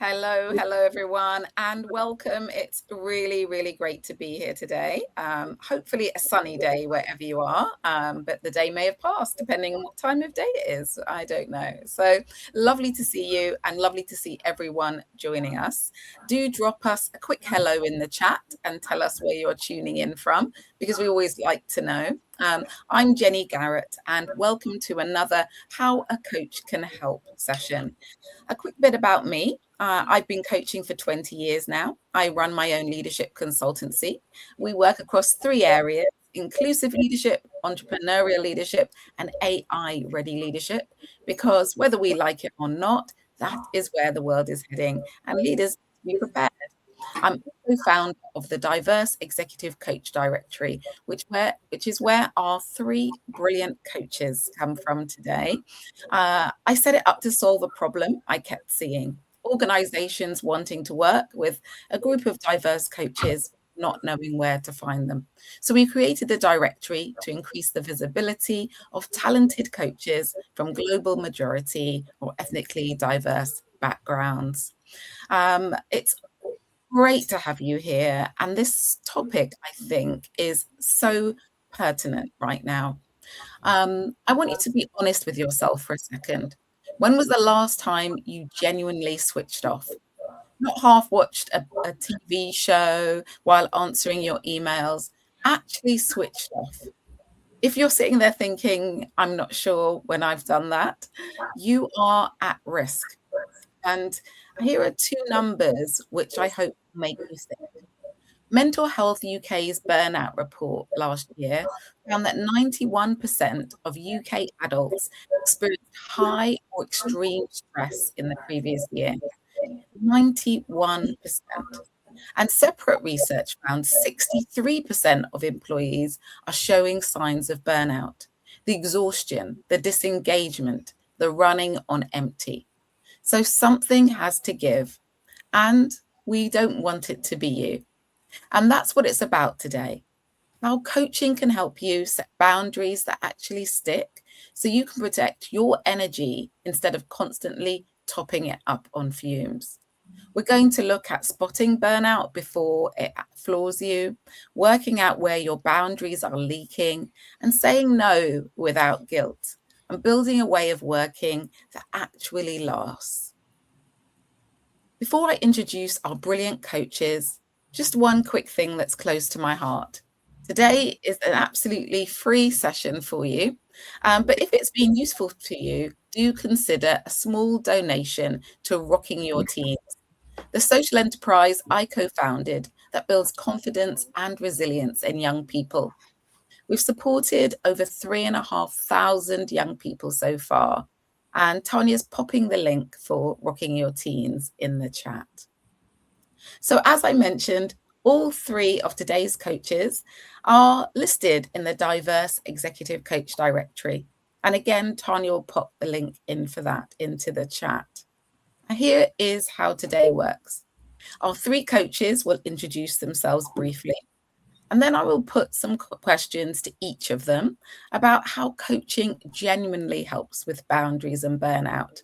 Hello, everyone, and welcome. It's really great to be here today. Hopefully, a sunny day wherever you are, but the day may have passed depending on what time of day it is. I don't know. So lovely to see you and lovely to see everyone joining us. Do drop us a quick hello in the chat and tell us where you're tuning in from, because we always like to know. I'm Jenny Garrett, and welcome to another How a Coach Can Help session. A quick bit about me. I've been coaching for 20 years now. I run my own leadership consultancy. We work across 3 areas: inclusive leadership, entrepreneurial leadership, and AI ready leadership, because whether we like it or not, that is where the world is heading, and leaders need to be prepared. I'm also founder of the Diverse Executive Coach Directory, which is where our 3 brilliant coaches come from today. I set it up to solve a problem I kept seeing: organizations wanting to work with a group of diverse coaches, not knowing where to find them. So we created the directory to increase the visibility of talented coaches from global majority or ethnically diverse backgrounds. It's great to have you here. And this topic, I think, is so pertinent right now. I want you to be honest with yourself for a second. When was the last time you genuinely switched off? Not half watched a TV show while answering your emails, actually switched off. If you're sitting there thinking, I'm not sure when I've done that, you are at risk. And here are 2 numbers which I hope make you think. Mental Health UK's Burnout report last year found that 91% of UK adults experienced high or extreme stress in the previous year. 91%. And separate research found 63% of employees are showing signs of burnout, the exhaustion, the disengagement, the running on empty. So something has to give, and we don't want it to be you. And that's what it's about today. How coaching can help you set boundaries that actually stick, so you can protect your energy instead of constantly topping it up on fumes. We're going to look at spotting burnout before it floors you, working out where your boundaries are leaking, and saying no without guilt, and building a way of working that actually lasts. Before I introduce our brilliant coaches, just one quick thing that's close to my heart. Today is an absolutely free session for you, but if it's been useful to you, do consider a small donation to Rocking Your Teens, the social enterprise I co-founded that builds confidence and resilience in young people. We've supported over 3,500 young people so far, and Tanya's popping the link for Rocking Your Teens in the chat. So as I mentioned, all 3 of today's coaches are listed in the Diverse Executive Coach Directory. And again, Tanya will pop the link in for that into the chat. And here is how today works. Our 3 coaches will introduce themselves briefly, and then I will put some questions to each of them about how coaching genuinely helps with boundaries and burnout.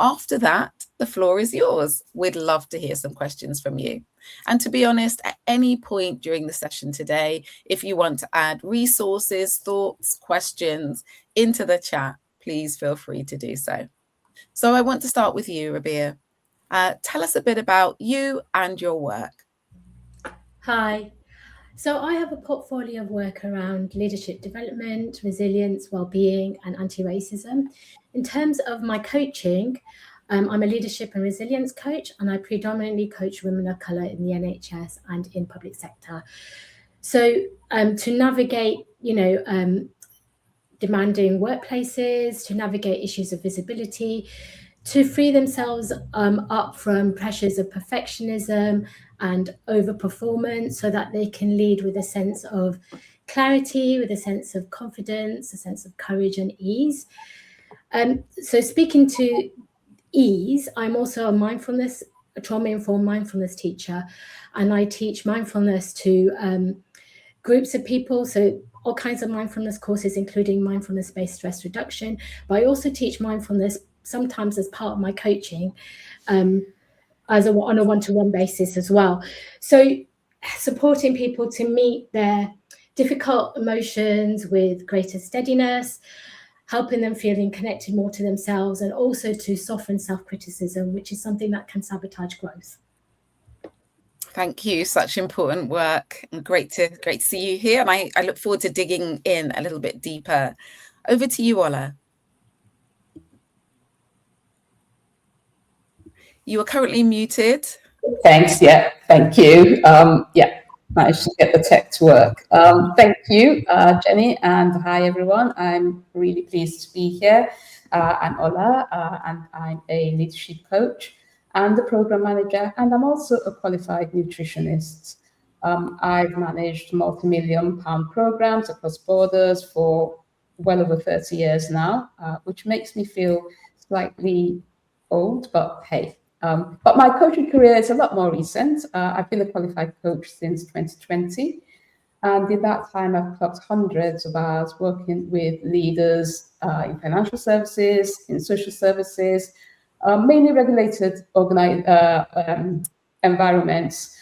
After that, the floor is yours. We'd love to hear some questions from you. And to be honest, at any point during the session today, if you want to add resources, thoughts, questions into the chat, please feel free to do so. So I want to start with you, Rabia. Tell us a bit about you and your work. Hi. So I have a portfolio of work around leadership development, resilience, well-being, and anti-racism. In terms of my coaching, I'm a leadership and resilience coach, and I predominantly coach women of colour in the NHS and in public sector. So to navigate, demanding workplaces, to navigate issues of visibility, to free themselves up from pressures of perfectionism and overperformance, so that they can lead with a sense of clarity, with a sense of confidence, a sense of courage and ease. So speaking to ease, I'm also a trauma-informed mindfulness teacher, and I teach mindfulness to groups of people, so all kinds of mindfulness courses, including mindfulness-based stress reduction. But I also teach mindfulness sometimes as part of my coaching, on a one-to-one basis as well. So supporting people to meet their difficult emotions with greater steadiness, helping them feeling connected more to themselves, and also to soften self-criticism, which is something that can sabotage growth. Thank you. Such important work, and great to see you here. And I look forward to digging in a little bit deeper. Over to you, Ola. You are currently muted. Thanks. Yeah, thank you. Yeah, managed to get the tech to work. Thank you, Jenny, and hi, everyone. I'm really pleased to be here. I'm Ola, and I'm a leadership coach and a program manager, and I'm also a qualified nutritionist. I've managed multi-million-pound programs across borders for well over 30 years now, which makes me feel slightly old, but hey. But my coaching career is a lot more recent. I've been a qualified coach since 2020. And in that time, I've clocked hundreds of hours working with leaders in financial services, in social services, mainly regulated environments,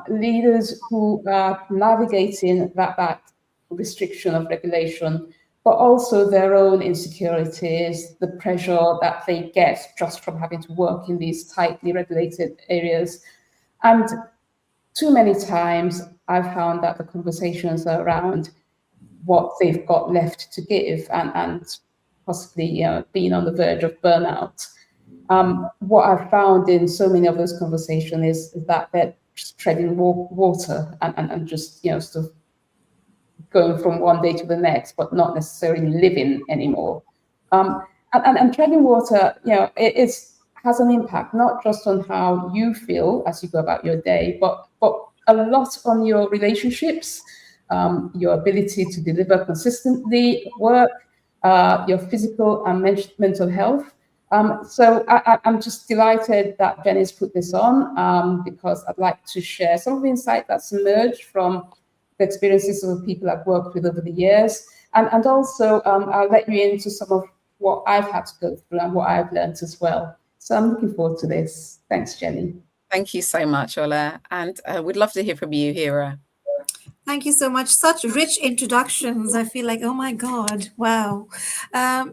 leaders who are navigating that restriction of regulation, but also their own insecurities, the pressure that they get just from having to work in these tightly regulated areas. And too many times I've found that the conversations are around what they've got left to give and possibly being on the verge of burnout. What I've found in so many of those conversations is that they're just treading water and just sort of going from one day to the next, but not necessarily living anymore. And treading water, it has an impact not just on how you feel as you go about your day, but a lot on your relationships, your ability to deliver consistently at work, your physical and mental health. So I'm just delighted that Jenny's put this on because I'd like to share some of the insight that's emerged from the experiences of the people I've worked with over the years. And also I'll let you into some of what I've had to go through and what I've learned as well. So I'm looking forward to this. Thanks, Jenny. Thank you so much, Ola. And we'd love to hear from you, Hira. Thank you so much. Such rich introductions. I feel like, oh my God, wow.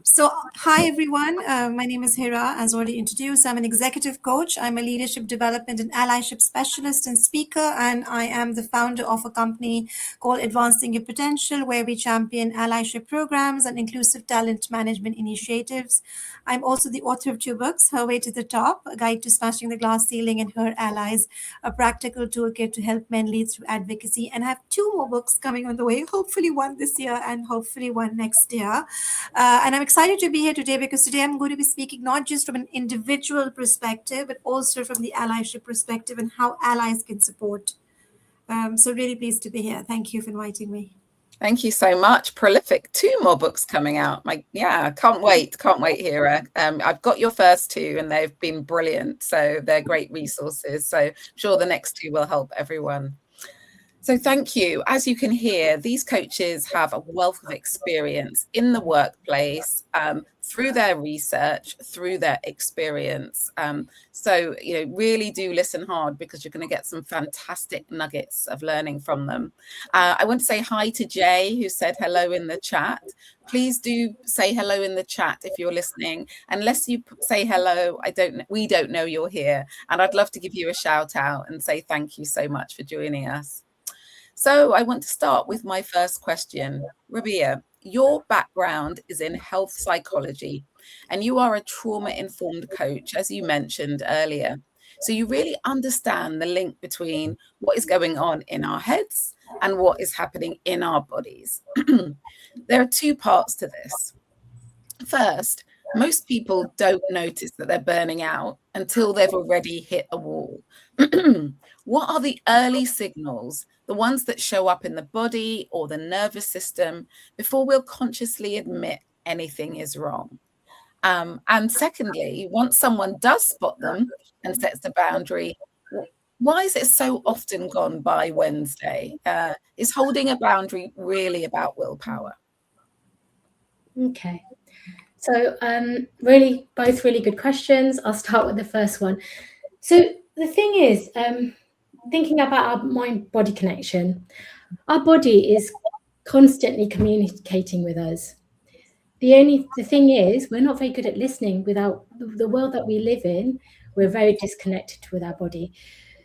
So hi, everyone. My name is Hira, as already introduced. I'm an executive coach. I'm a leadership development and allyship specialist and speaker, and I am the founder of a company called Advancing Your Potential, where we champion allyship programs and inclusive talent management initiatives. I'm also the author of 2 books, Her Way to the Top, A Guide to Smashing the Glass Ceiling, and Her Allies, a practical toolkit to help men lead through advocacy, and I have 2 more books coming on the way, hopefully one this year and hopefully one next year. And I'm excited to be here today because today I'm going to be speaking not just from an individual perspective, but also from the allyship perspective and how allies can support. So really pleased to be here. Thank you for inviting me. Thank you so much. Prolific. 2 more books coming out. Can't wait, Hira. I've got your first 2 and they've been brilliant. So they're great resources. So I'm sure the next 2 will help everyone. So thank you. As you can hear, these coaches have a wealth of experience in the workplace, through their research, through their experience. So, really do listen hard because you're going to get some fantastic nuggets of learning from them. I want to say hi to Jay, who said hello in the chat. Please do say hello in the chat if you're listening. Unless you say hello, we don't know you're here. And I'd love to give you a shout out and say thank you so much for joining us. So I want to start with my first question. Rabia, your background is in health psychology, and you are a trauma-informed coach, as you mentioned earlier. So you really understand the link between what is going on in our heads and what is happening in our bodies. There are 2 parts to this. First, most people don't notice that they're burning out until they've already hit a wall. What are the early signals, the ones that show up in the body or the nervous system, before we'll consciously admit anything is wrong? And secondly, once someone does spot them and sets the boundary, why is it so often gone by Wednesday? Is holding a boundary really about willpower? Okay. So both really good questions. I'll start with the first one. So the thing is, thinking about our mind-body connection, our body is constantly communicating with us. The thing is, we're not very good at listening. Without the world that we live in, we're very disconnected with our body.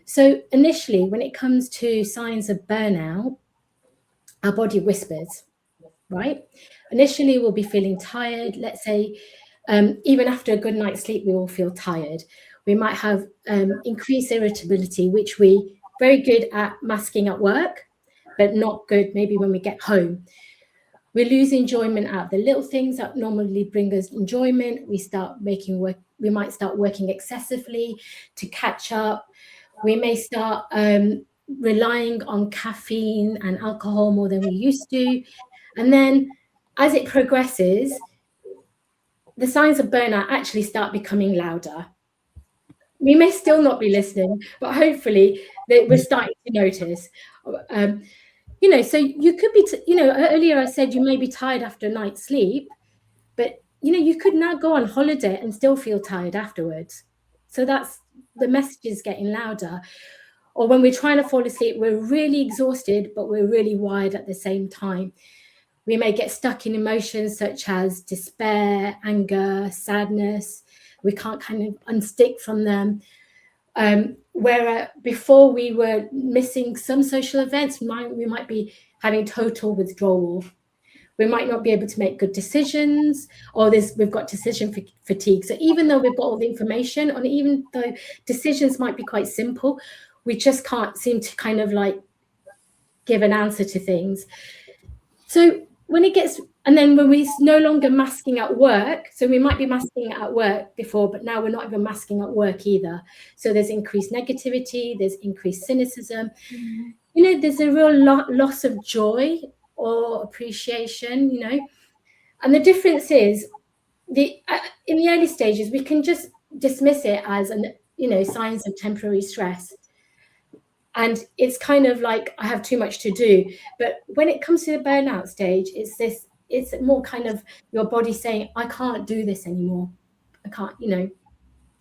So initially, when it comes to signs of burnout, our body whispers, right? Initially, we'll be feeling tired. Let's say, even after a good night's sleep, we will feel tired. We might have increased irritability, which we very good at masking at work, but not good maybe when we get home. We lose enjoyment out of the little things that normally bring us enjoyment. We might start working excessively to catch up. We may start relying on caffeine and alcohol more than we used to. And then as it progresses, the signs of burnout actually start becoming louder. We may still not be listening, but hopefully we're starting to notice. So you could be, earlier I said you may be tired after a night's sleep, but, you could now go on holiday and still feel tired afterwards. So that's the message is getting louder. Or when we're trying to fall asleep, we're really exhausted, but we're really wired at the same time. We may get stuck in emotions such as despair, anger, sadness. We can't kind of unstick from them. Where before we were missing some social events, we might be having total withdrawal. We might not be able to make good decisions, or we've got decision fatigue. So even though we've got all the information, and even though decisions might be quite simple, we just can't seem to kind of like give an answer to things. So and then when we're no longer masking at work, so we might be masking at work before, but now we're not even masking at work either. So there's increased negativity, there's increased cynicism. Mm-hmm. There's a real loss of joy or appreciation, And the difference is, in the early stages, we can just dismiss it as signs of temporary stress. And it's kind of like, I have too much to do. But when it comes to the burnout stage, it's more kind of your body saying, I can't do this anymore. I can't,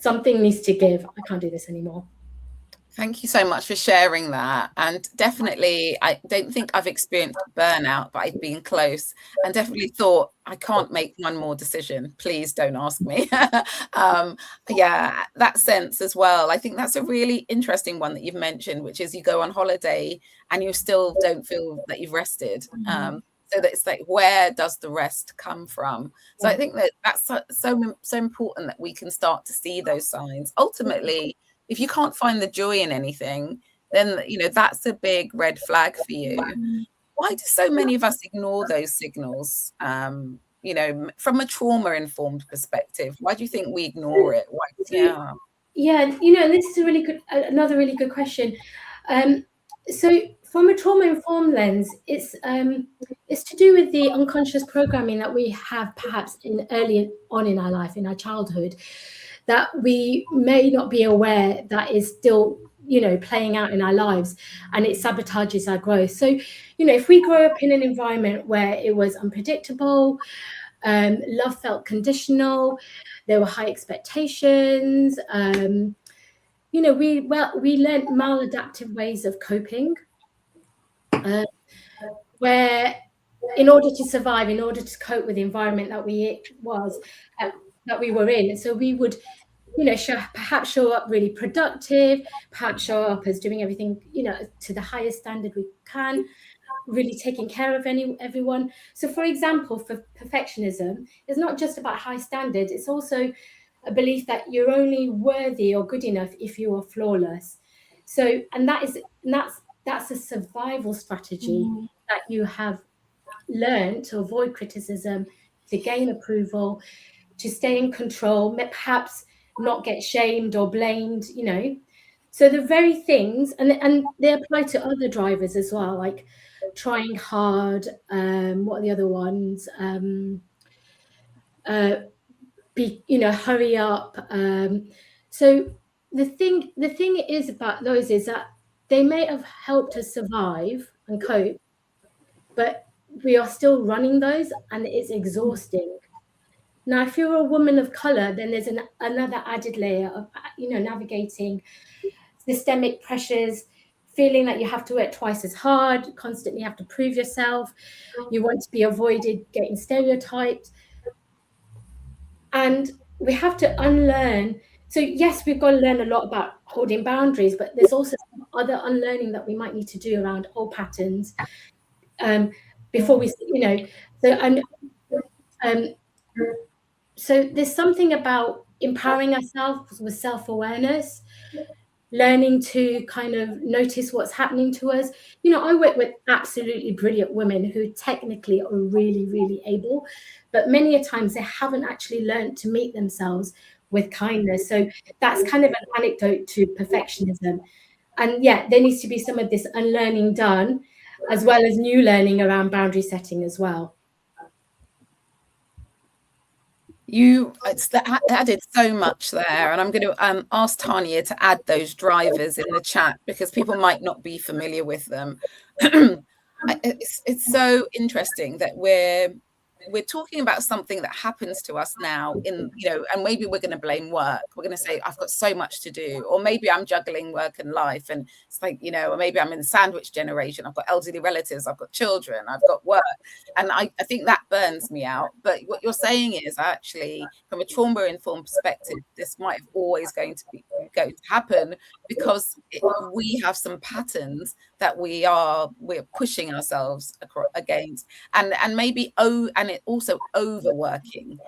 something needs to give. I can't do this anymore. Thank you so much for sharing that. And definitely, I don't think I've experienced burnout, but I've been close and definitely thought, I can't make one more decision. Please don't ask me. Yeah, that sense as well. I think that's a really interesting one that you've mentioned, which is you go on holiday and you still don't feel that you've rested. Mm-hmm. So that it's like, where does the rest come from? So I think that's so important that we can start to see those signs. Ultimately, if you can't find the joy in anything, then, that's a big red flag for you. Why do so many of us ignore those signals? From a trauma-informed perspective, why do you think we ignore it? Why? Yeah, this is another really good question. So from a trauma-informed lens, it's to do with the unconscious programming that we have perhaps early on in our life, in our childhood, that we may not be aware that is still, playing out in our lives, and it sabotages our growth. So, if we grow up in an environment where it was unpredictable, love felt conditional, there were high expectations, we learned maladaptive ways of coping, where in order to survive, in order to cope with the environment that we were in, so we would, perhaps show up really productive, perhaps show up as doing everything, to the highest standard we can, really taking care of everyone. So, for example, for perfectionism, it's not just about high standards, it's also a belief that you're only worthy or good enough if you are flawless. So, and that's a survival strategy that you have learned to avoid criticism, to gain approval, to stay in control, perhaps not get shamed or blamed, So the very things, and they apply to other drivers as well, like trying hard, what are the other ones? Hurry up. So the thing is about those is that they may have helped us survive and cope, but we are still running those, and it's exhausting. Now, if you're a woman of color, then there's another added layer of, navigating systemic pressures, feeling that you have to work twice as hard, constantly have to prove yourself, you want to be avoided getting stereotyped. And we have to unlearn. So yes, we've got to learn a lot about holding boundaries, but there's also some other unlearning that we might need to do around old patterns before we, so there's something about empowering ourselves with self-awareness, learning to kind of notice what's happening to us. I work with absolutely brilliant women who technically are really, really able, but many a times they haven't actually learned to meet themselves with kindness. So that's kind of an anecdote to perfectionism. And yeah, there needs to be some of this unlearning done, as well as new learning around boundary setting as well. It's added so much there, and I'm going to ask Tanya to add those drivers in the chat because people might not be familiar with them. It's so interesting that we're talking about something that happens to us now and maybe we're going to blame work. We're going to say, I've got so much to do, or maybe I'm juggling work and life. And it's like, or maybe I'm in the sandwich generation. I've got elderly relatives, I've got children, I've got work. And I think that burns me out. But what you're saying is actually from a trauma-informed perspective, this might have always going to happen because we have some patterns that we're pushing ourselves against, and maybe and it also overworking.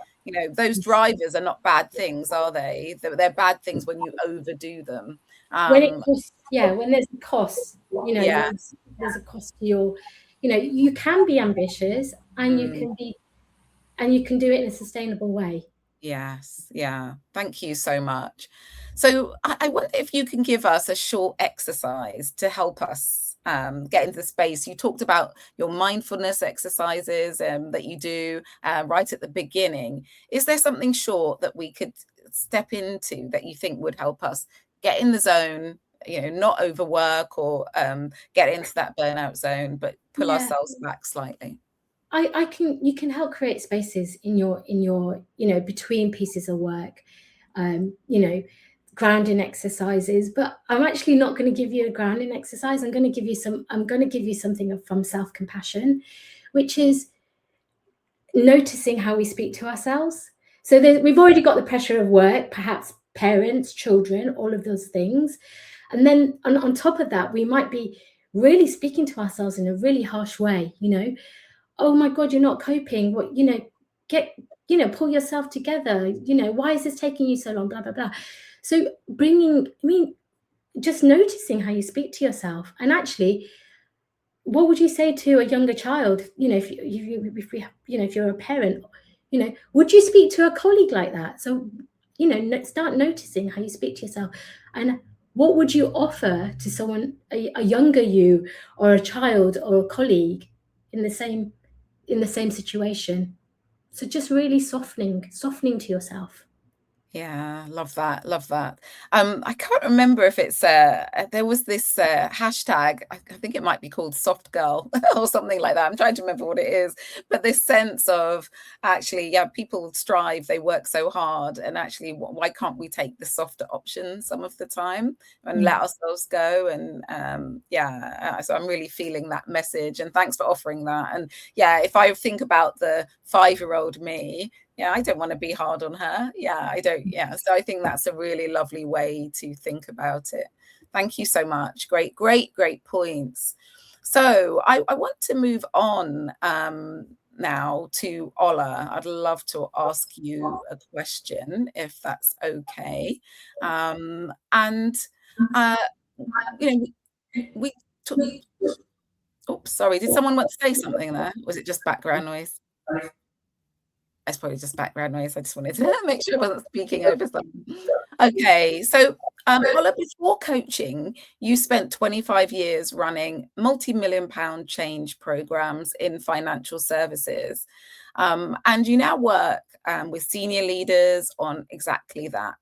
Those drivers are not bad things, are they? They're bad things when you overdo them. When there's a cost, there's a cost to your, you can be ambitious and you can do it in a sustainable way. Yes. Yeah. Thank you so much. So I wonder if you can give us a short exercise to help us get into the space. You talked about your mindfulness exercises that you do right at the beginning. Is there something short that we could step into that you think would help us get in the zone, not overwork or get into that burnout zone, but pull ourselves back slightly? You can help create spaces in your between pieces of work, grounding exercises. But I'm actually not going to give you a grounding exercise. I'm going to give you something from self-compassion, which is noticing how we speak to ourselves. So we've already got the pressure of work, perhaps parents, children, all of those things. And then on top of that, we might be really speaking to ourselves in a really harsh way, oh my God, you're not coping. What, pull yourself together. Why is this taking you so long? Blah, blah, blah. So just noticing how you speak to yourself. And actually, what would you say to a younger child? If you're a parent, would you speak to a colleague like that? So, start noticing how you speak to yourself. And what would you offer to someone, a younger you or a child or a colleague in the same situation? So just really softening to yourself. Yeah, love that. I can't remember if it's there was this hashtag, I think it might be called soft girl or something like that. I'm trying to remember what it is, but this sense of actually, people strive, they work so hard, and actually why can't we take the softer option some of the time and let ourselves go? And so I'm really feeling that message, and thanks for offering that. And if I think about the 5-year-old me, I don't want to be hard on her. I don't. So I think that's a really lovely way to think about it. Thank you so much. Great points. So I want to move on now to Ola. I'd love to ask you a question, if that's okay. We took. Oops, sorry. Did someone want to say something there? Was it just background noise? It's probably just background noise. I just wanted to make sure I wasn't speaking over something. Okay, so Ola, before coaching, you spent 25 years running multi-million-pound change programs in financial services, and you now work with senior leaders on exactly that.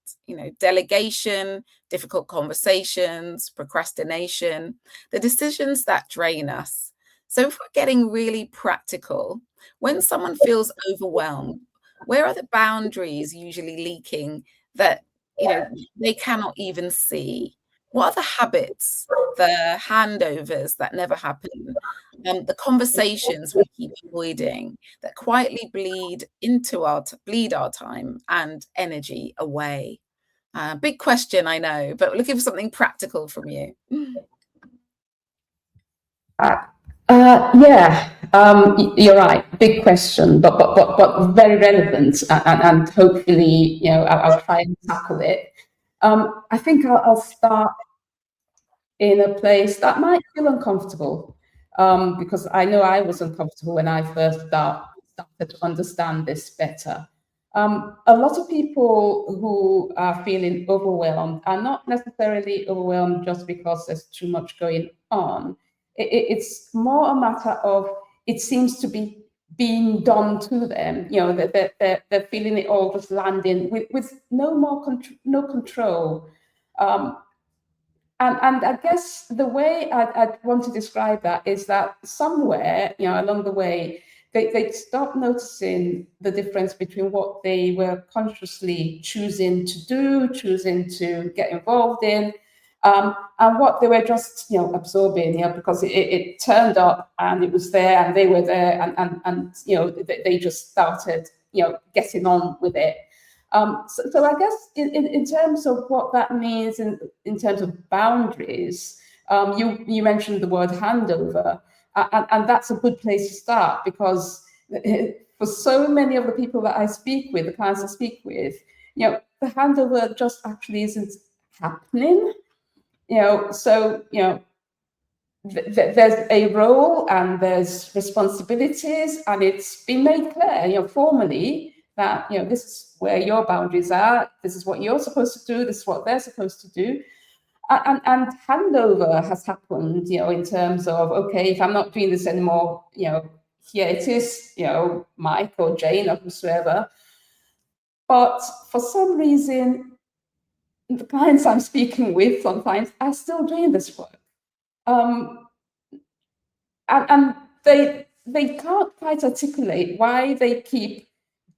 Delegation, difficult conversations, procrastination, the decisions that drain us. So if we're getting really practical, when someone feels overwhelmed, where are the boundaries usually leaking that they cannot even see? What are the habits, the handovers that never happen, the conversations we keep avoiding that quietly bleed our time and energy away? Big question, I know, but we're looking for something practical from you. Yeah, you're right. Big question, but very relevant, and hopefully, I'll try and tackle it. I think I'll start in a place that might feel uncomfortable, because I know I was uncomfortable when I first started to understand this better. A lot of people who are feeling overwhelmed are not necessarily overwhelmed just because there's too much going on. It's more a matter of, it seems to be being done to them. They're feeling it all just landing with no control. And I guess the way I'd want to describe that is that somewhere, along the way, they stopped noticing the difference between what they were consciously choosing to do, choosing to get involved in, and what they were just, absorbing, because it turned up and it was there and they were there, and they just started, getting on with it. So I guess in terms of what that means in terms of boundaries, you mentioned the word handover, and that's a good place to start, because for so many of the people that I speak with, the clients I speak with, the handover just actually isn't happening. There's a role and there's responsibilities, and it's been made clear, formally, that this is where your boundaries are, this is what you're supposed to do, this is what they're supposed to do, and handover has happened, in terms of, okay, if I'm not doing this anymore, here it is, Mike or Jane or whosoever. But for some reason, the clients I'm speaking with sometimes are still doing this work. And they can't quite articulate why they keep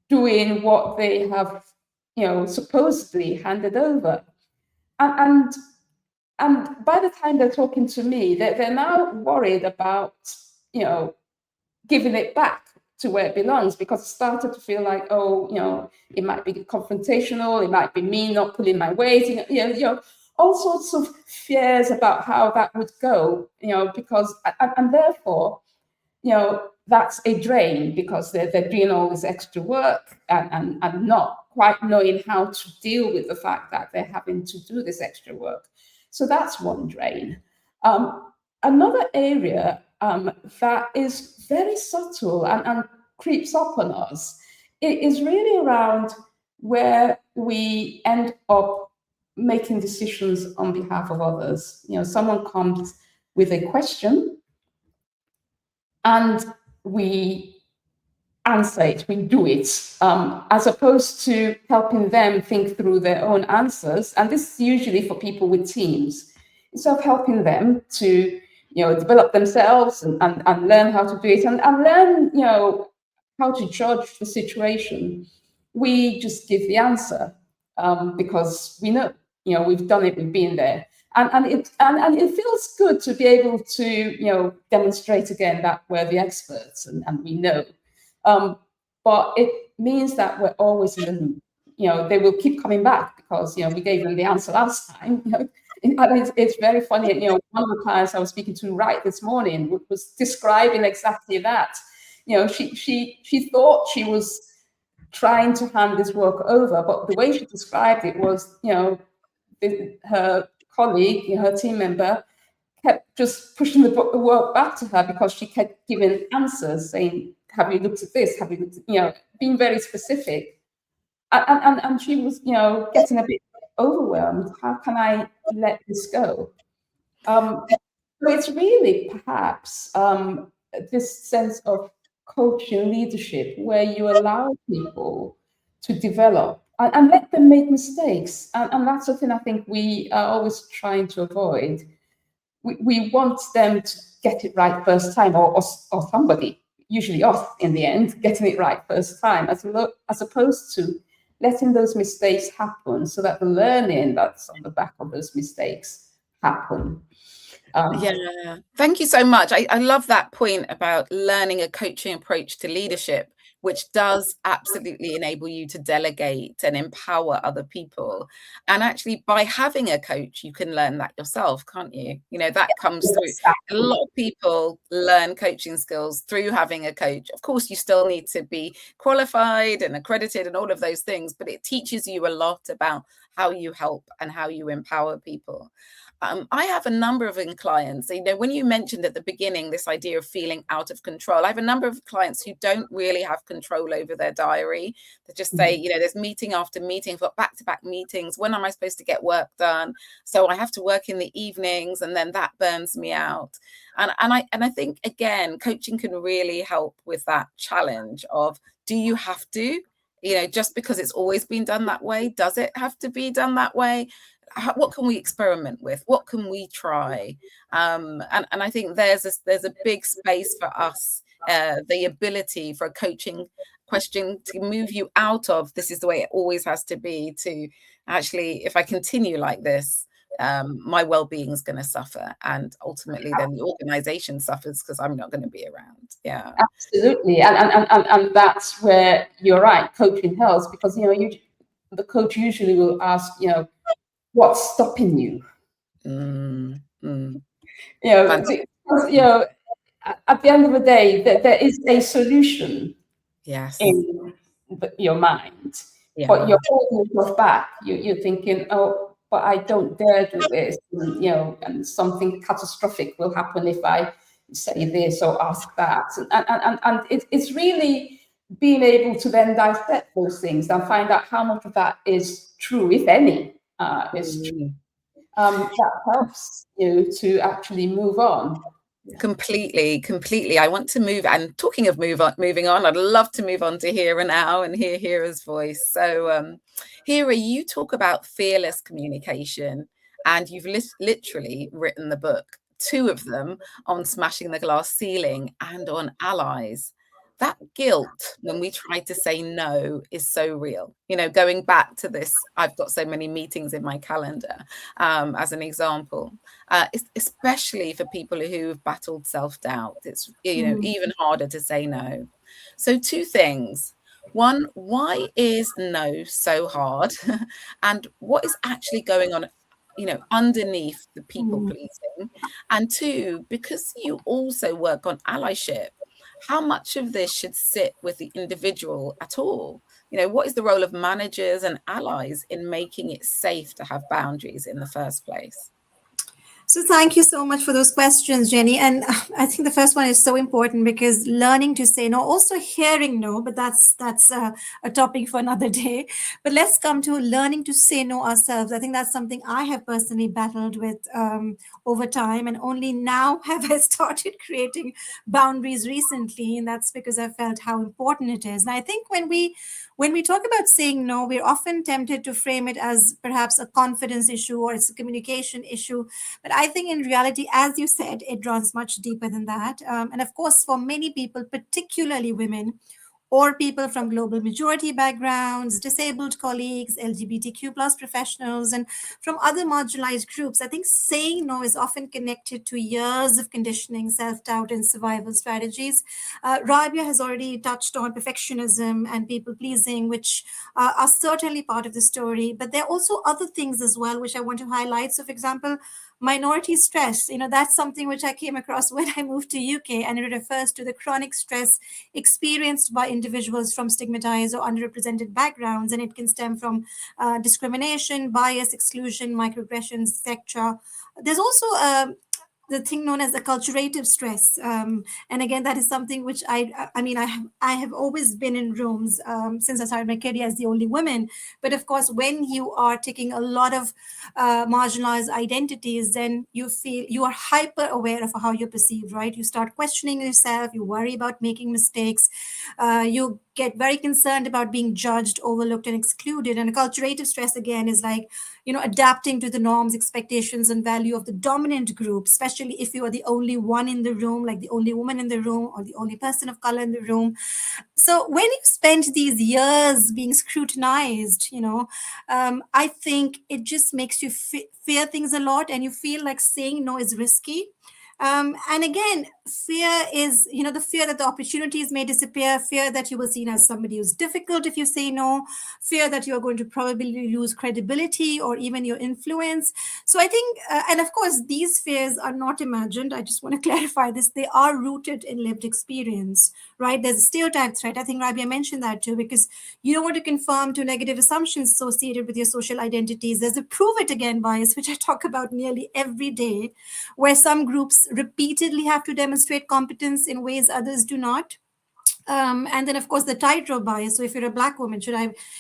doing what they have, supposedly handed over. And by the time they're talking to me, they're now worried about, giving it back to where it belongs, because it started to feel like, it might be confrontational, it might be me not pulling my weight, all sorts of fears about how that would go, because, and therefore, that's a drain, because they're doing all this extra work and not quite knowing how to deal with the fact that they're having to do this extra work. So that's one drain. Another area that is very subtle and creeps up on us, it is really around where we end up making decisions on behalf of others. Someone comes with a question and we answer it, we do it, as opposed to helping them think through their own answers. And this is usually for people with teams. Instead of helping them to, develop themselves and learn how to do it, and learn, how to judge the situation, we just give the answer, because we know, we've done it, we've been there. And it feels good to be able to, demonstrate again that we're the experts and we know. But it means that we're always in the loop. They will keep coming back because, we gave them the answer last time. And it's very funny. One of the clients I was speaking to right this morning was describing exactly that. She thought she was trying to hand this work over, but the way she described it was, her colleague, her team member, kept just pushing the work back to her because she kept giving answers, saying, have you looked at this? Have you looked at, being very specific. And she was, getting a bit overwhelmed. How can I let this go? So it's really perhaps this sense of coaching leadership where you allow people to develop and let them make mistakes. And that's something I think we are always trying to avoid. We want them to get it right first time, or somebody, usually us in the end, getting it right first time, as opposed to letting those mistakes happen so that the learning that's on the back of those mistakes happen. Yeah, thank you so much. I love that point about learning a coaching approach to leadership, which does absolutely enable you to delegate and empower other people. And actually, by having a coach, you can learn that yourself, can't you? You know, that comes through. A Exactly. lot of people learn coaching skills through having a coach. Of course, you still need to be qualified and accredited and all of those things, but it teaches you a lot about how you help and how you empower people. I have a number of clients, you know, when you mentioned at the beginning this idea of feeling out of control, I have a number of clients who don't really have control over their diary. They just say, you know, there's meeting after meeting, I've got back-to-back meetings. When am I supposed to get work done? So I have to work in the evenings, and then that burns me out. And I think, again, coaching can really help with that challenge of, do you have to? You know, just because it's always been done that way, does it have to be done that way? What can we experiment with? What can we try? And I think there's a big space for us, the ability for a coaching question to move you out of this is the way it always has to be, to actually, if I continue like this, my well-being is going to suffer, and ultimately then the organization suffers because I'm not going to be around. Yeah, absolutely. And that's where you're right, coaching helps, because the coach usually will ask, what's stopping you? Because, at the end of the day, there is a solution. Yes. In your mind, but you're holding yourself back. You're thinking, oh, but I don't dare do this, and something catastrophic will happen if I say this or ask that. And it's really being able to then dissect those things and find out how much of that is true, if any, is true. That helps you to actually move on. Completely. I want to move, and talking of moving on, I'd love to move on to Hira now and hear Hira's voice. So Hira, you talk about fearless communication, and you've literally written the book, 2 of them, on smashing the glass ceiling and on allies. That guilt when we try to say no is so real. You know, going back to this, I've got so many meetings in my calendar, as an example, especially for people who've battled self-doubt. It's, even harder to say no. So 2 things. One, why is no so hard? And what is actually going on, underneath the people pleasing? And 2, because you also work on allyship, how much of this should sit with the individual at all? What is the role of managers and allies in making it safe to have boundaries in the first place? So thank you so much for those questions, Jenny. And I think the first one is so important, because learning to say no, also hearing no, but that's a topic for another day. But let's come to learning to say no ourselves. I think that's something I have personally battled with over time, and only now have I started creating boundaries recently. And that's because I felt how important it is. And I think when we talk about saying no, we're often tempted to frame it as perhaps a confidence issue or it's a communication issue. But I think in reality, as you said, it runs much deeper than that. And of course, for many people, particularly women, or people from global majority backgrounds, disabled colleagues, LGBTQ plus professionals, and from other marginalized groups, I think saying no is often connected to years of conditioning, self-doubt, and survival strategies. Rabia has already touched on perfectionism and people-pleasing, which are certainly part of the story, but there are also other things as well, which I want to highlight. So, for example, minority stress, that's something which I came across when I moved to UK, and it refers to the chronic stress experienced by individuals from stigmatized or underrepresented backgrounds, and it can stem from discrimination, bias, exclusion, microaggressions, etc. There's also the thing known as acculturative stress, and again, that is something which I have always been in rooms since I started my career as the only woman. But of course, when you are taking a lot of marginalized identities, then you feel you are hyper aware of how you're perceived, right? You start questioning yourself, you worry about making mistakes, you get very concerned about being judged, overlooked, and excluded. And acculturative stress, again, is like, adapting to the norms, expectations, and value of the dominant group, especially if you are the only one in the room, like the only woman in the room or the only person of color in the room. So when you spend these years being scrutinized, I think it just makes you fear things a lot, and you feel like saying no is risky. And again, fear is, the fear that the opportunities may disappear, fear that you will be seen as somebody who's difficult if you say no, fear that you're going to probably lose credibility or even your influence. So I think, and of course, these fears are not imagined. I just want to clarify this. They are rooted in lived experience, right? There's a stereotype threat. I think Rabia mentioned that too, because you don't want to conform to negative assumptions associated with your social identities. There's a prove it again bias, which I talk about nearly every day, where some groups repeatedly have to demonstrate competence in ways others do not. And then, of course, the tightrope bias. So if you're a Black woman,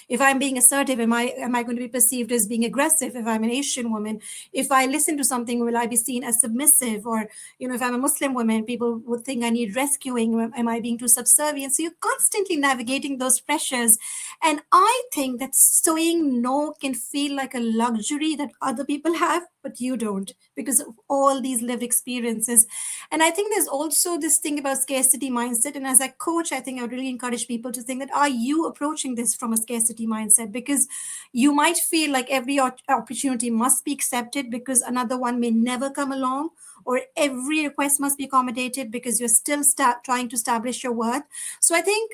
if I'm being assertive, am I going to be perceived as being aggressive? If I'm an Asian woman, if I listen to something, will I be seen as submissive? Or, if I'm a Muslim woman, people would think I need rescuing. Am I being too subservient? So you're constantly navigating those pressures. And I think that saying no can feel like a luxury that other people have, but you don't, because of all these lived experiences. And I think there's also this thing about scarcity mindset. And as a coach, I think I would really encourage people to think that, are you approaching this from a scarcity mindset? Because you might feel like every opportunity must be accepted because another one may never come along, or every request must be accommodated because you're still trying to establish your worth. So I think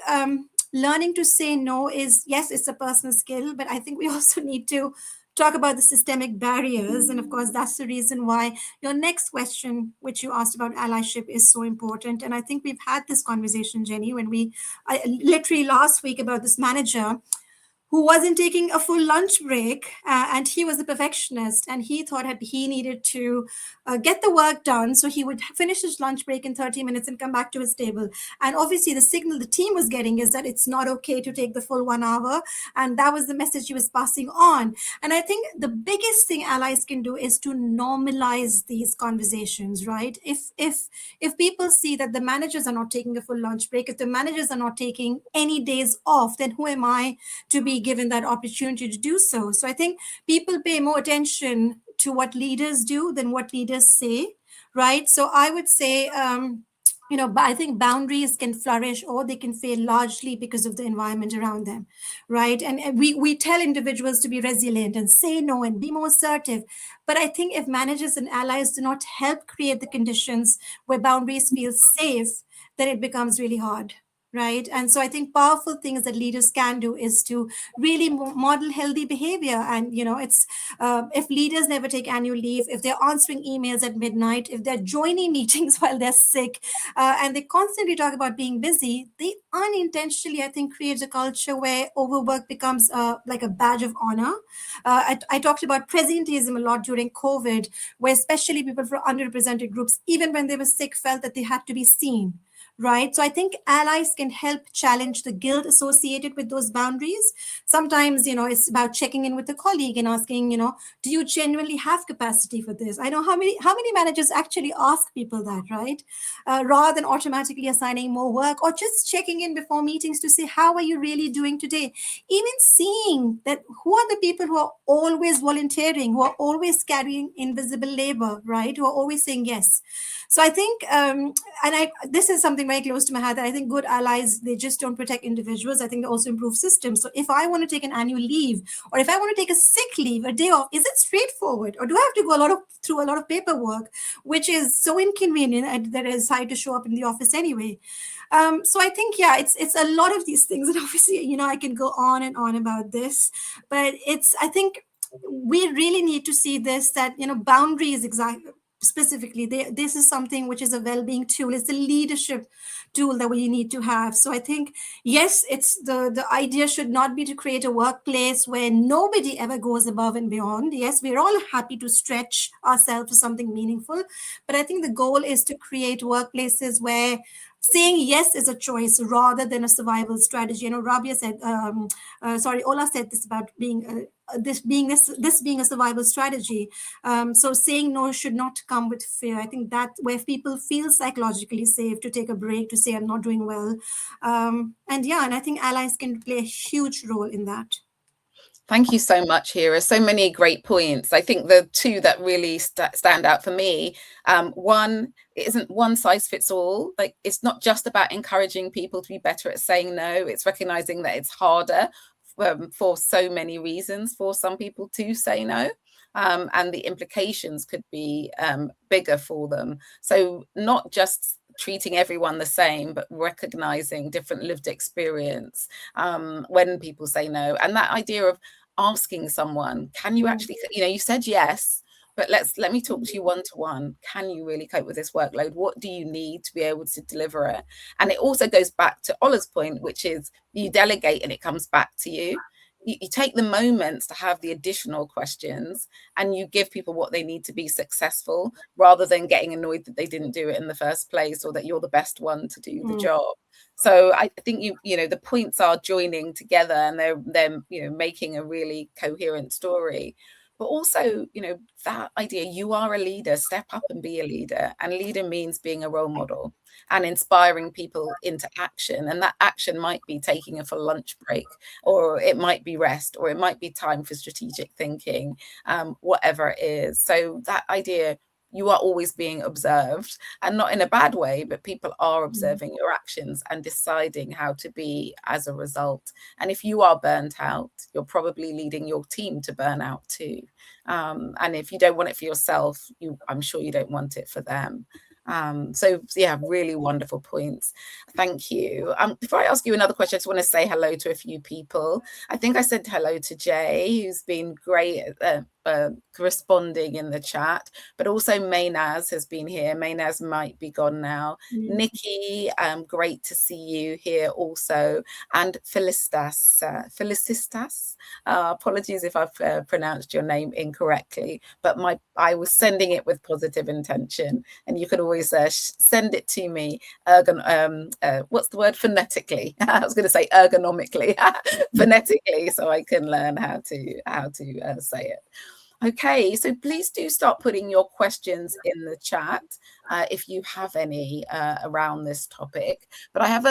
learning to say no is, yes, it's a personal skill, but I think we also need to talk about the systemic barriers. And of course, that's the reason why your next question, which you asked about allyship, is so important. And I think we've had this conversation, Jenny, when literally last week, about this manager who wasn't taking a full lunch break, and he was a perfectionist, and he thought that he needed to get the work done, so he would finish his lunch break in 30 minutes and come back to his table. And obviously the signal the team was getting is that it's not okay to take the full 1 hour, and that was the message he was passing on. And I think the biggest thing allies can do is to normalize these conversations, right? If people see that the managers are not taking a full lunch break, if the managers are not taking any days off, then who am I to be given that opportunity to do so? So I think people pay more attention to what leaders do than what leaders say, right? So I would say, I think boundaries can flourish or they can fail largely because of the environment around them, right? And we tell individuals to be resilient and say no and be more assertive. But I think if managers and allies do not help create the conditions where boundaries feel safe, then it becomes really hard. Right. And so I think powerful things that leaders can do is to really model healthy behavior. And, it's if leaders never take annual leave, if they're answering emails at midnight, if they're joining meetings while they're sick, and they constantly talk about being busy, they unintentionally, I think, create a culture where overwork becomes like a badge of honor. I talked about presenteeism a lot during COVID, where especially people from underrepresented groups, even when they were sick, felt that they had to be seen. Right. So I think allies can help challenge the guilt associated with those boundaries. Sometimes, it's about checking in with a colleague and asking, do you genuinely have capacity for this? I know how many managers actually ask people that, right? Rather than automatically assigning more work, or just checking in before meetings to say, how are you really doing today? Even seeing that who are the people who are always volunteering, who are always carrying invisible labor, right? Who are always saying yes. So I think, this is something very close to my heart, that I think good allies, they just don't protect individuals. I think they also improve systems. So if I want to take an annual leave, or if I want to take a sick leave, a day off, is it straightforward? Or do I have to go through a lot of paperwork, which is so inconvenient that I decide to show up in the office anyway? So I think, it's a lot of these things. And obviously, I can go on and on about this, but I think we really need to see this, that, boundaries specifically, this is something which is a well-being tool. It's a leadership tool that we need to have. So I think, yes, it's the idea should not be to create a workplace where nobody ever goes above and beyond. Yes, we're all happy to stretch ourselves to something meaningful, but I think the goal is to create workplaces where saying yes is a choice rather than a survival strategy. Rabia said, Ola said this about being this being a survival strategy. So saying no should not come with fear. I think that where people feel psychologically safe to take a break, to say I'm not doing well, and I think allies can play a huge role in that. Thank you so much, Hira. So many great points. I think the two that really stand out for me, one, it isn't one size fits all. Like, it's not just about encouraging people to be better at saying no. It's recognizing that it's harder for so many reasons for some people to say no. And the implications could be bigger for them. So not just treating everyone the same, but recognizing different lived experience when people say no. And that idea of asking someone, can you actually, you said yes, but let me talk to you one-to-one. Can you really cope with this workload? What do you need to be able to deliver it? And it also goes back to Ola's point, which is you delegate and it comes back to you. You take the moments to have the additional questions and you give people what they need to be successful, rather than getting annoyed that they didn't do it in the first place or that you're the best one to do the job. So I think the points are joining together and they're making a really coherent story. But also, that idea, you are a leader, step up and be a leader. And leader means being a role model and inspiring people into action. And that action might be taking a full lunch break, or it might be rest, or it might be time for strategic thinking, whatever it is. So that idea, you are always being observed, and not in a bad way, but people are observing your actions and deciding how to be as a result. And if you are burnt out, you're probably leading your team to burn out too. And if you don't want it for yourself, I'm sure you don't want it for them. So yeah, really wonderful points. Thank you. Before I ask you another question, I just want to say hello to a few people. I think I said hello to Jay, who's been great at corresponding in the chat, but also Maynaz has been here. Maynaz might be gone now. Nikki, great to see you here also. And Felicitas, apologies if I've pronounced your name incorrectly, but I was sending it with positive intention, and you could always send it to me what's the word, phonetically. I was going to say ergonomically, phonetically, so I can learn how to say it. Okay, so please do start putting your questions in the chat if you have any around this topic. But I have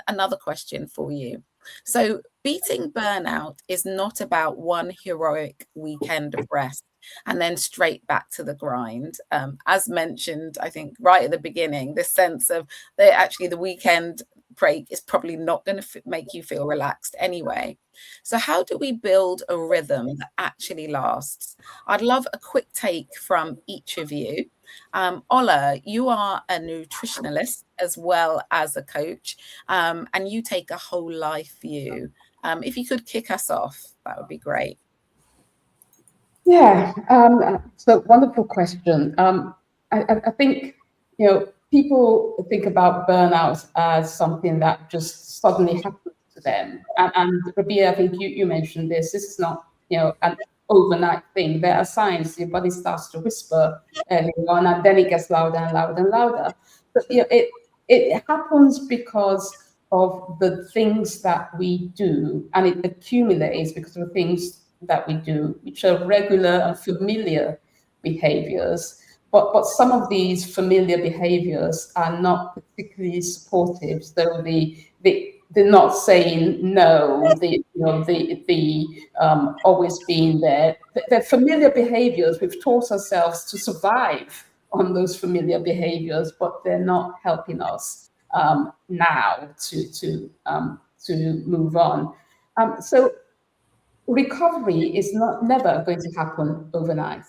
another question for you. So beating burnout is not about one heroic weekend of rest and then straight back to the grind. As mentioned, I think right at the beginning, this sense of actually the weekend break is probably not going to make you feel relaxed anyway. So how do we build a rhythm that actually lasts? I'd love a quick take from each of you. Ola, you are a nutritionalist as well as a coach, and you take a whole life view. If you could kick us off, that would be great. Yeah, so wonderful question. I think, people think about burnout as something that just suddenly happens to them. And Rabia, I think you mentioned this. This is not, an overnight thing. There are signs. Your body starts to whisper early on, and then it gets louder and louder and louder. But it happens because of the things that we do, and it accumulates because of the things that we do, which are regular and familiar behaviors. But some of these familiar behaviors are not particularly supportive. So they're not saying no. The always being there. They're familiar behaviors. We've taught ourselves to survive on those familiar behaviors, but they're not helping us now to move on. So recovery is never going to happen overnight.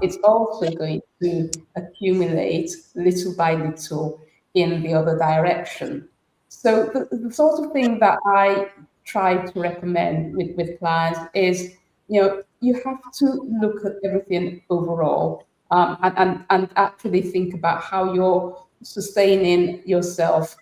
It's also going to accumulate little by little in the other direction. So the sort of thing that I try to recommend with clients is, you have to look at everything overall, and actually think about how you're sustaining yourself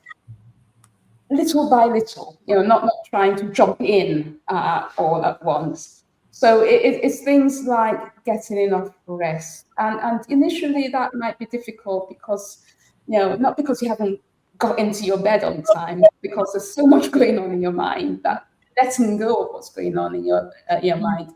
little by little, not trying to jump in all at once. So it's things like getting enough rest. And initially that might be difficult because, not because you haven't got into your bed on time, because there's so much going on in your mind that letting go of what's going on in your mind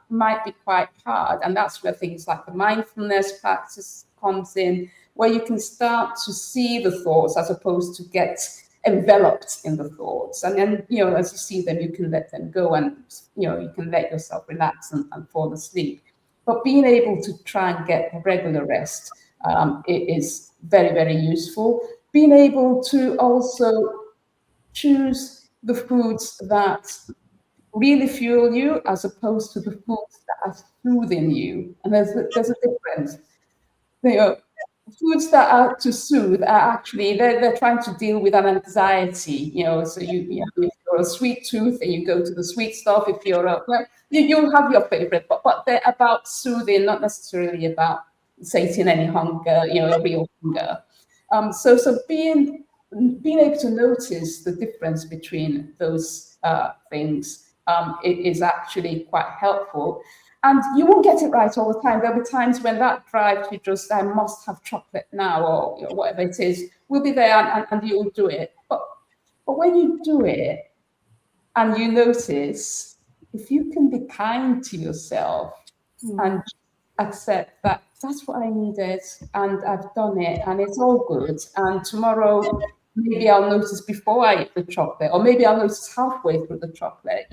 might be quite hard. And that's where things like the mindfulness practice comes in, where you can start to see the thoughts as opposed to get enveloped in the thoughts. And then, as you see them, you can let them go, and, you can let yourself relax and fall asleep. But being able to try and get regular rest is very, very useful. Being able to also choose the foods that really fuel you as opposed to the foods that are soothing you. And there's a difference. Foods that are to soothe are actually, they're trying to deal with an anxiety, so if you're a sweet tooth and you go to the sweet stuff, if you're you'll have your favorite, but they're about soothing, not necessarily about sating any hunger, a real hunger. So being able to notice the difference between those things is actually quite helpful. And you won't get it right all the time. There'll be times when that drive to just, I must have chocolate now, or whatever it is, will be there, and you'll do it. But when you do it and you notice, if you can be kind to yourself and accept that that's what I needed and I've done it and it's all good, and tomorrow maybe I'll notice before I eat the chocolate, or maybe I'll notice halfway through the chocolate,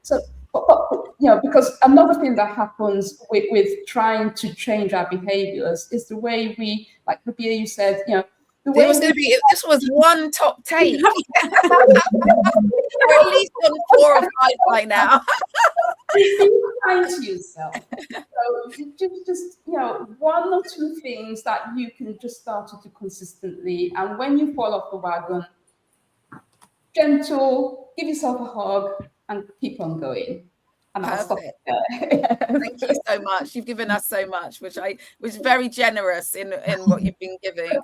So, because another thing that happens with trying to change our behaviors is the way we, like Rabia, you said, the way this was one top take. We're at least on 4 or 5 by now. Be kind to yourself. So just one or two things that you can just start to do consistently, and when you fall off the wagon, gentle, give yourself a hug, and keep on going. And I'll stop there. Thank you so much. You've given us so much, which was very generous in what you've been giving.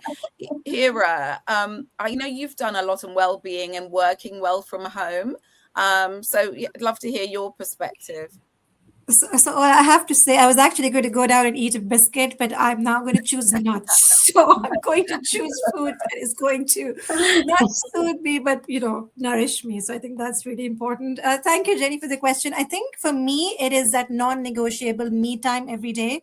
Hira, I know you've done a lot on well-being and working well from home. So I'd love to hear your perspective. So I have to say, I was actually going to go down and eat a biscuit, but I'm now going to choose nuts. So I'm going to choose food that is going to not soothe me, but, nourish me. So I think that's really important. Thank you, Jenny, for the question. I think for me, it is that non-negotiable me time every day.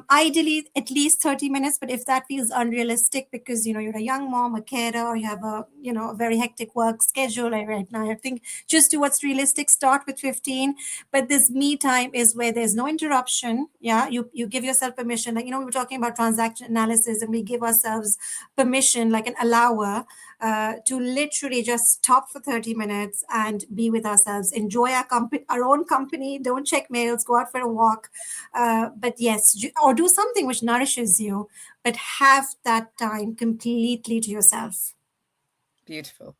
Ideally, at least 30 minutes. But if that feels unrealistic because, you're a young mom, a carer, or you have a very hectic work schedule right now, I think just do what's realistic. Start with 15. But this me time is where there's no interruption. You give yourself permission, like we were talking about transaction analysis, and we give ourselves permission, like an allower, to literally just stop for 30 minutes and be with ourselves, enjoy our own company, don't check mails, go out for a walk, but yes, or do something which nourishes you, but have that time completely to yourself. Beautiful.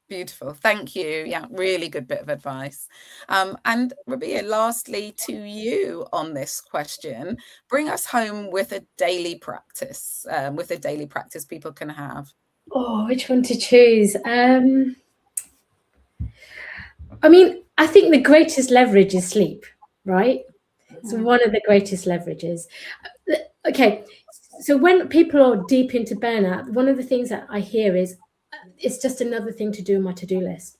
Thank you. Yeah, really good bit of advice. And Rabia, lastly to you on this question, bring us home with a daily practice, people can have. Oh, which one to choose? I think the greatest leverage is sleep, right? It's one of the greatest leverages. Okay, so when people are deep into burnout, one of the things that I hear is, it's just another thing to do on my to-do list.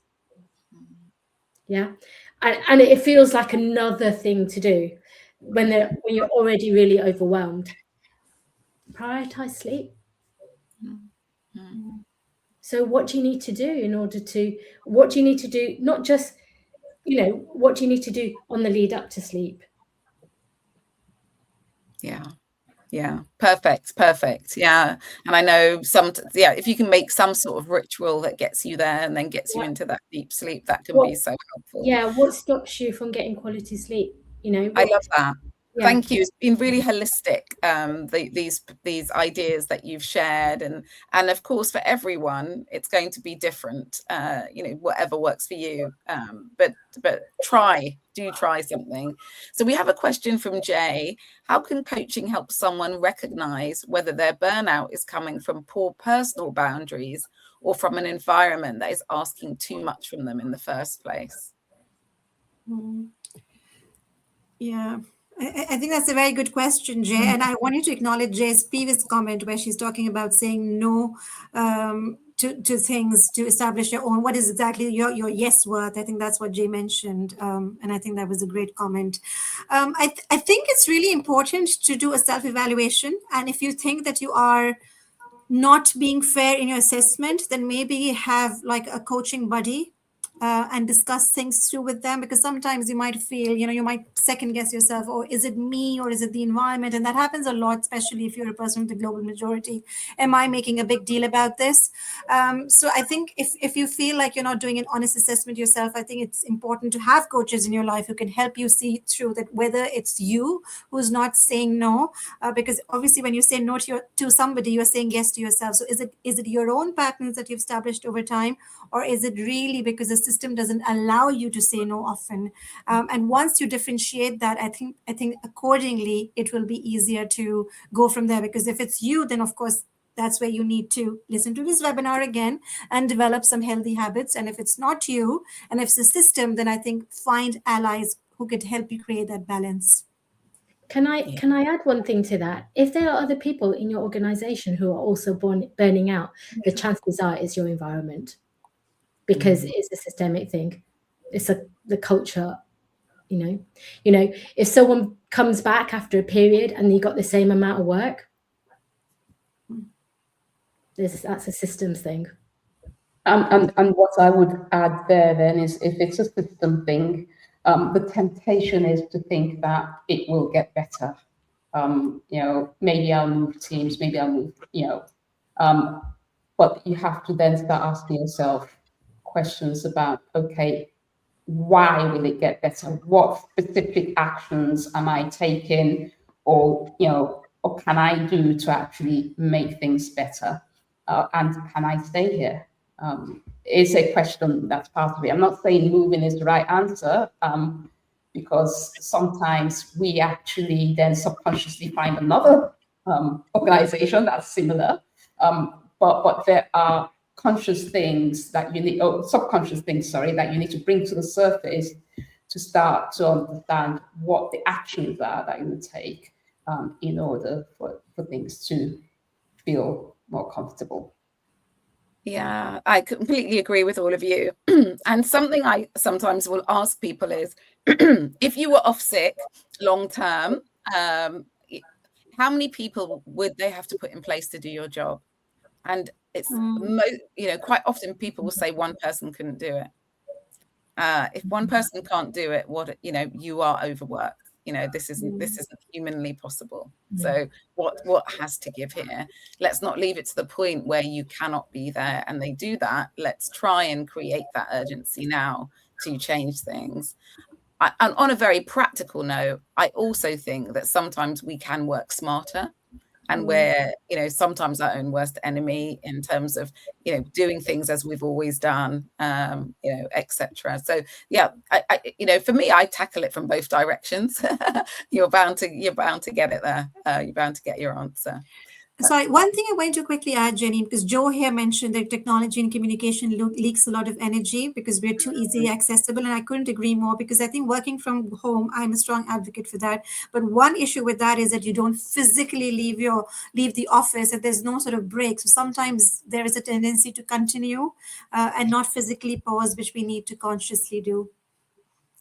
Yeah. And it feels like another thing to do when you're already really overwhelmed. Prioritize sleep. So what do you need to do what do you need to do, not just, what do you need to do on the lead up to sleep? Yeah. Perfect. Yeah. And I know if you can make some sort of ritual that gets you there and then gets you into that deep sleep, that can be so helpful. Yeah. What stops you from getting quality sleep? I love that. Yeah. Thank you. It's been really holistic, these ideas that you've shared, and of course for everyone it's going to be different, whatever works for you, but do try something. So we have a question from Jay. How can coaching help someone recognize whether their burnout is coming from poor personal boundaries or from an environment that is asking too much from them in the first place? Yeah, I think that's a very good question, Jay. And I wanted to acknowledge Jay's previous comment where she's talking about saying no to things to establish your own. What is exactly your yes worth? I think that's what Jay mentioned, and I think that was a great comment. I think it's really important to do a self-evaluation, and if you think that you are not being fair in your assessment, then maybe have like a coaching buddy and discuss things through with them, because sometimes you might feel, you might second guess yourself, or is it me or is it the environment? And that happens a lot, especially if you're a person with the global majority. Am I making a big deal about this? So I think if you feel like you're not doing an honest assessment yourself, I think it's important to have coaches in your life who can help you see through that, whether it's you who's not saying no, because obviously when you say no to somebody, you're saying yes to yourself. So is it your own patterns that you've established over time, or is it really because the system doesn't allow you to say no often? And once you differentiate that, I think accordingly it will be easier to go from there. Because if it's you, then of course that's where you need to listen to this webinar again and develop some healthy habits. And if it's not you, and if it's the system, then I think find allies who could help you create that balance. Can I add one thing to that? If there are other people in your organization who are also burning out, the chances are it's your environment, because it's a systemic thing. It's the culture, if someone comes back after a period and you got the same amount of work, that's a systems thing. And what I would add there then is, if it's a system thing, the temptation is to think that it will get better. Maybe I'll move teams, maybe I'll move, but you have to then start asking yourself questions about, okay, why will it get better? What specific actions am I taking, or can I do to actually make things better? And can I stay here? It's a question that's part of it. I'm not saying moving is the right answer, because sometimes we actually then subconsciously find another organization that's similar. But there are conscious things that you need, or subconscious things, that you need to bring to the surface to start to understand what the actions are that you would take in order for things to feel more comfortable. Yeah, I completely agree with all of you. And something I sometimes will ask people is, if you were off sick long term, how many people would they have to put in place to do your job? And it's quite often people will say one person couldn't do it. If one person can't do it, you are overworked. This isn't humanly possible. So what has to give here? Let's not leave it to the point where you cannot be there and they do that. Let's try and create that urgency now to change things. And on a very practical note, I also think that sometimes we can work smarter, and we're, sometimes our own worst enemy in terms of, doing things as we've always done, etc. So yeah, I for me, I tackle it from both directions. You're bound to get it there. You're bound to get your answer. Sorry, one thing I want to quickly add, Jenny, because Joe here mentioned that technology and communication leaks a lot of energy because we're too easily accessible. And I couldn't agree more, because I think working from home, I'm a strong advocate for that. But one issue with that is that you don't physically leave the office, and there's no sort of break. So sometimes there is a tendency to continue and not physically pause, which we need to consciously do.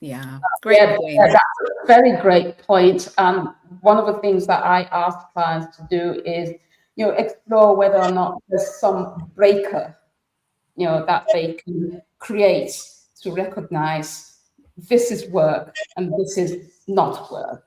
Yeah, great point. Yeah, that's a very great point. One of the things that I ask clients to do is, explore whether or not there's some breaker, that they can create to recognize this is work and this is not work.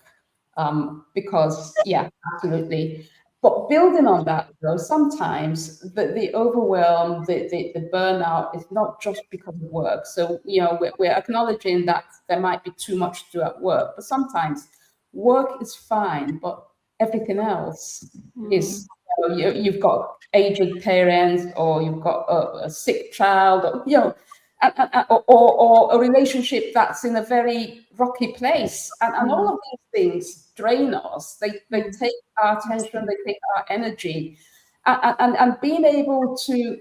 Because, yeah, absolutely. But building on that, though, sometimes the overwhelm, the burnout is not just because of work. So, we're acknowledging that there might be too much to do at work, but sometimes work is fine, but everything else is, you've got aged parents, or you've got a sick child, or a relationship that's in a very rocky place, and all of these things drain us. They take our attention, they take our energy, and being able to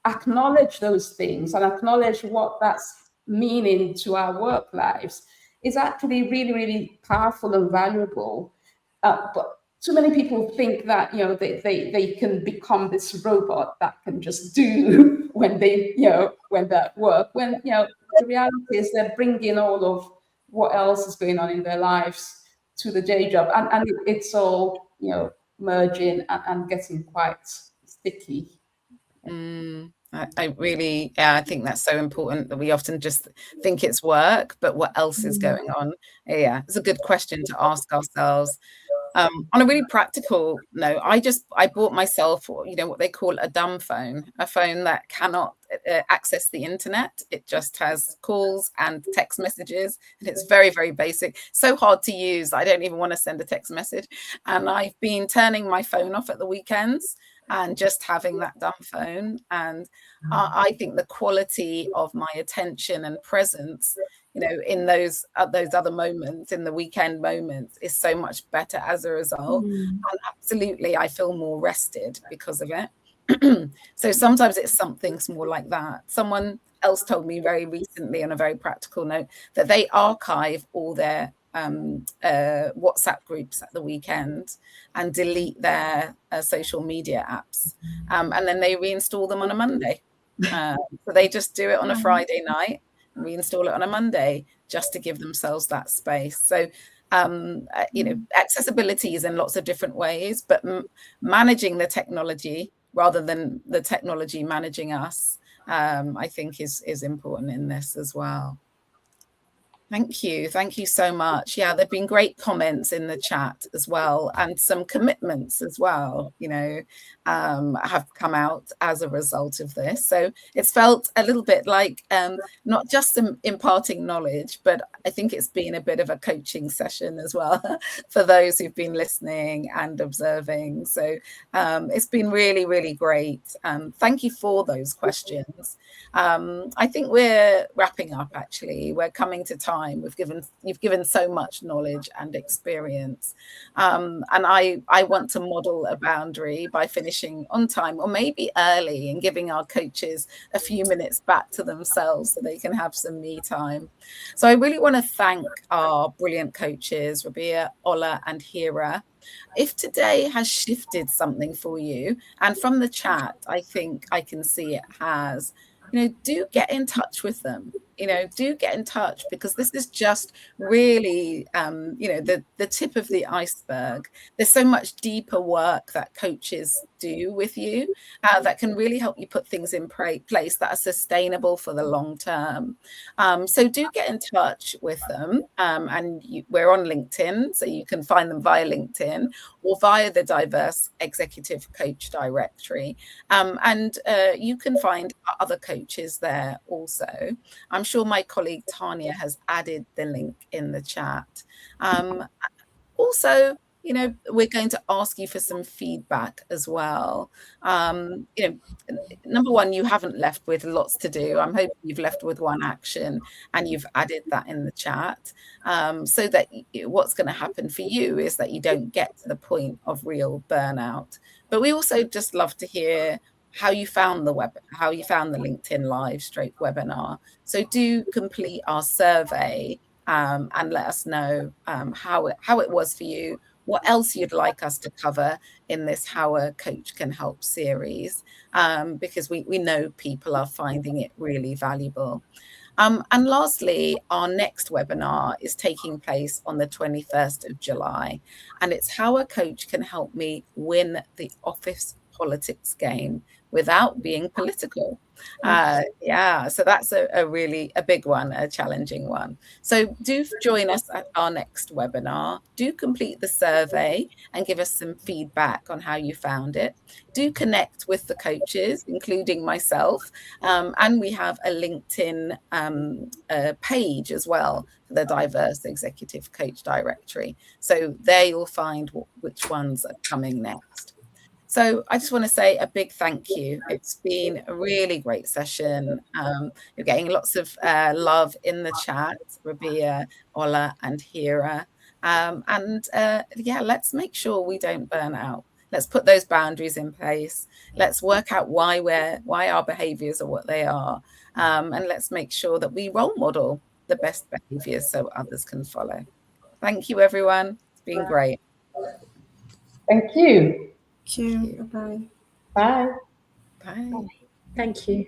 acknowledge those things and acknowledge what that's meaning to our work lives is actually really, really powerful and valuable. But too many people think that, you know, they can become this robot that can just do when they, you know, when they're at work, when, you know, the reality is they're bringing all of what else is going on in their lives to the day job, and it's all, you know, merging and getting quite sticky. I really, I think that's so important, that we often just think it's work, but what else is going on? Yeah, it's a good question to ask ourselves. On a really practical note, I bought myself, you know, what they call a dumb phone, a phone that cannot access the internet. It just has calls and text messages, and it's very, very basic. So hard to use, I don't even want to send a text message. And I've been turning my phone off at the weekends and just having that dumb phone. And I think the quality of my attention and presence, you know, in those other moments, in the weekend moments, is so much better as a result. And absolutely, I feel more rested because of it. So sometimes it's something small like that. Someone else told me very recently, on a very practical note, that they archive all their WhatsApp groups at the weekend and delete their social media apps, and then they reinstall them on a Monday. So they just do it on a Friday night, reinstall it on a Monday, just to give themselves that space. So you know, accessibility is in lots of different ways, but managing the technology rather than the technology managing us, I think is important in this as well. Thank you so much. Yeah, there've been great comments in the chat as well, and some commitments as well, you know, have come out as a result of this. So it's felt a little bit like not just imparting knowledge, but I think it's been a bit of a coaching session as well for those who've been listening and observing. So it's been really, really great. Thank you for those questions. I think we're wrapping up, actually. We're coming to time. You've given so much knowledge and experience. And I want to model a boundary by finishing on time, or maybe early, and giving our coaches a few minutes back to themselves so they can have some me time. So I really want to thank our brilliant coaches, Rabia, Ola, and Hira. If today has shifted something for you, and from the chat, I think I can see it has, you know, do get in touch with them. You know, do get in touch, because this is just really, you know, the tip of the iceberg. There's so much deeper work that coaches do with you that can really help you put things in place that are sustainable for the long term. So do get in touch with them. And we're on LinkedIn, so you can find them via LinkedIn or via the Diverse Executive Coach Directory. And you can find other coaches there also. I'm sure my colleague Tanya has added the link in the chat. Also, you know, we're going to ask you for some feedback as well. You know, number one, you haven't left with lots to do. I'm hoping you've left with one action and you've added that in the chat, so that what's going to happen for you is that you don't get to the point of real burnout. But we also just love to hear how you found the LinkedIn Live / webinar. So do complete our survey and let us know how it was for you, what else you'd like us to cover in this How a Coach Can Help series, because we know people are finding it really valuable. And lastly, our next webinar is taking place on the 21st of July, and it's How a Coach Can Help Me Win the Office Politics Game Without Being Political. Yeah, so that's a really big one, a challenging one. So do join us at our next webinar. Do complete the survey and give us some feedback on how you found it. Do connect with the coaches, including myself, and we have a LinkedIn page as well for the Diverse Executive Coach Directory. So there you'll find which ones are coming next. So I just want to say a big thank you. It's been a really great session. You're getting lots of love in the chat, Rabia, Ola, and Hira. Yeah, let's make sure we don't burn out. Let's put those boundaries in place. Let's work out why our behaviors are what they are. And let's make sure that we role model the best behaviors so others can follow. Thank you, everyone. It's been great. Thank you. Thank you. Bye-bye. Bye. Bye. Thank you.